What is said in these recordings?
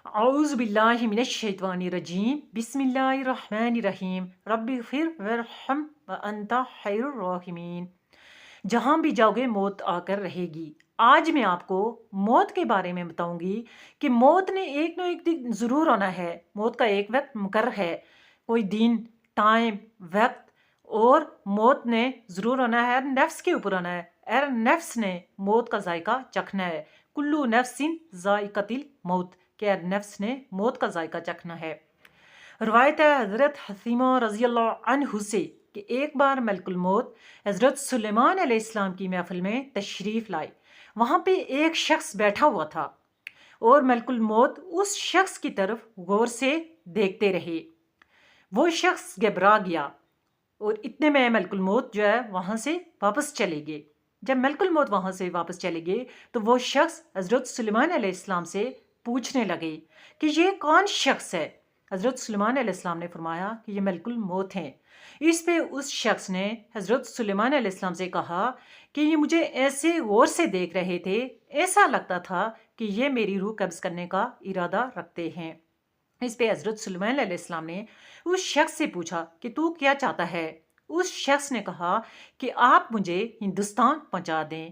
اعوذ باللہ من الشیطان الرجیم بسم اللہ الرحمن الرحیم رب اغفر وارحم وانت خیر الراحمین۔ جہاں بھی جاؤ گے موت آ کر رہے گی۔ آج میں آپ کو موت کے بارے میں بتاؤں گی کہ موت نے ایک نہ ایک دن ضرور آنا ہے۔ موت کا ایک وقت مقرر ہے، کوئی دن، ٹائم، وقت، اور موت نے ضرور آنا ہے، نفس کے اوپر آنا ہے۔ اور نفس نے موت کا ذائقہ چکھنا ہے۔ کلو نفس ذائقۃ الموت، کہ نفس نے موت کا ذائقہ چکھنا ہے۔ روایت ہے حضرت حسیمہ رضی اللہ عنہ سے کہ ایک بار ملک الموت حضرت سلیمان علیہ السلام کی محفل میں تشریف لائے۔ وہاں پہ ایک شخص بیٹھا ہوا تھا اور ملک الموت اس شخص کی طرف غور سے دیکھتے رہے۔ وہ شخص گھبرا گیا اور اتنے میں ملک الموت جو ہے وہاں سے واپس چلے گئے۔ جب ملک الموت وہاں سے واپس چلے گئے تو وہ شخص حضرت سلیمان علیہ السلام سے پوچھنے لگے کہ یہ کون شخص ہے؟ حضرت سلیمان علیہ السلام نے فرمایا کہ یہ ملک الموت ہیں۔ اس پہ اس شخص نے حضرت سلیمان علیہ السلام سے کہا کہ یہ مجھے ایسے غور سے دیکھ رہے تھے، ایسا لگتا تھا کہ یہ میری روح قبض کرنے کا ارادہ رکھتے ہیں۔ اس پہ حضرت سلیمان علیہ السلام نے اس شخص سے پوچھا کہ تو کیا چاہتا ہے؟ اس شخص نے کہا کہ آپ مجھے ہندوستان پہنچا دیں۔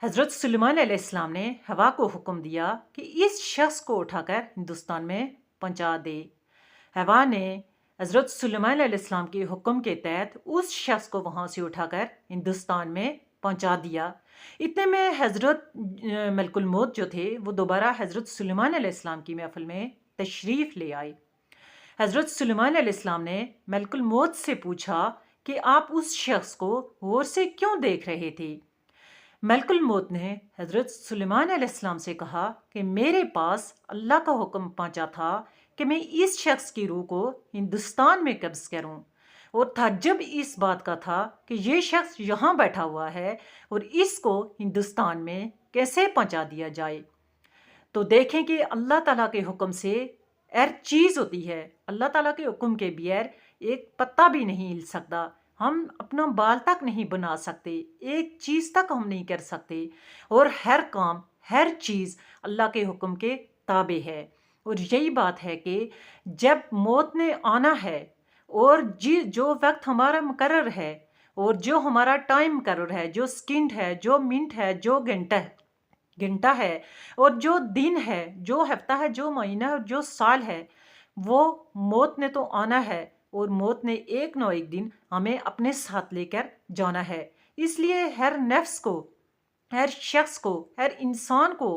حضرت سلیمان علیہ السلام نے ہوا کو حکم دیا کہ اس شخص کو اٹھا کر ہندوستان میں پہنچا دے۔ ہوا نے حضرت سلیمان علیہ السلام کے حکم کے تحت اس شخص کو وہاں سے اٹھا کر ہندوستان میں پہنچا دیا۔ اتنے میں حضرت ملک الموت جو تھے وہ دوبارہ حضرت سلیمان علیہ السلام کی محفل میں تشریف لے آئے۔ حضرت سلیمان علیہ السلام نے ملک الموت سے پوچھا کہ آپ اس شخص کو غور سے کیوں دیکھ رہے تھے؟ ملک الموت نے حضرت سلیمان علیہ السلام سے کہا کہ میرے پاس اللہ کا حکم پہنچا تھا کہ میں اس شخص کی روح کو ہندوستان میں قبض کروں، اور تعجب اس بات کا تھا کہ یہ شخص یہاں بیٹھا ہوا ہے اور اس کو ہندوستان میں کیسے پہنچا دیا جائے۔ تو دیکھیں کہ اللہ تعالیٰ کے حکم سے ہر چیز ہوتی ہے۔ اللہ تعالیٰ کے حکم کے بغیر ایک پتا بھی نہیں ہل سکتا، ہم اپنا بال تک نہیں بنا سکتے، ایک چیز تک ہم نہیں کر سکتے، اور ہر کام، ہر چیز اللہ کے حکم کے تابع ہے۔ اور یہی بات ہے کہ جب موت نے آنا ہے اور جو وقت ہمارا مقرر ہے اور جو ہمارا ٹائم مقرر ہے، جو سیکنڈ ہے، جو منٹ ہے، جو گھنٹہ ہے، اور جو دن ہے، جو ہفتہ ہے، جو مہینہ ہے، جو سال ہے، وہ موت نے تو آنا ہے، اور موت نے ایک نہ ایک دن ہمیں اپنے ساتھ لے کر جانا ہے۔ اس لیے ہر نفس کو، ہر شخص کو، ہر انسان کو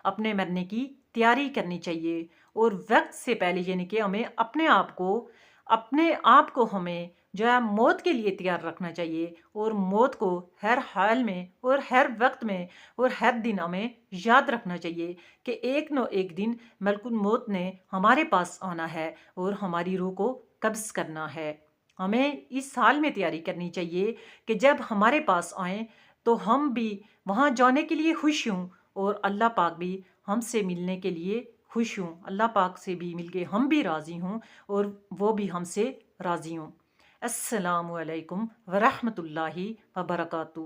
اپنے مرنے کی تیاری کرنی چاہیے، اور وقت سے پہلے، یعنی کہ ہمیں اپنے آپ کو ہمیں جو ہے موت کے لیے تیار رکھنا چاہیے، اور موت کو ہر حال میں اور ہر وقت میں اور ہر دن ہمیں یاد رکھنا چاہیے کہ ایک نہ ایک دن ملک الموت نے ہمارے پاس آنا ہے اور ہماری روح کو قبض کرنا ہے۔ ہمیں اس حال میں تیاری کرنی چاہیے کہ جب ہمارے پاس آئیں تو ہم بھی وہاں جانے کے لیے خوش ہوں، اور اللہ پاک بھی ہم سے ملنے کے لیے خوش ہوں، اللہ پاک سے بھی مل کے ہم بھی راضی ہوں اور وہ بھی ہم سے راضی ہوں۔ السلام علیکم ورحمۃ اللہ وبرکاتہ۔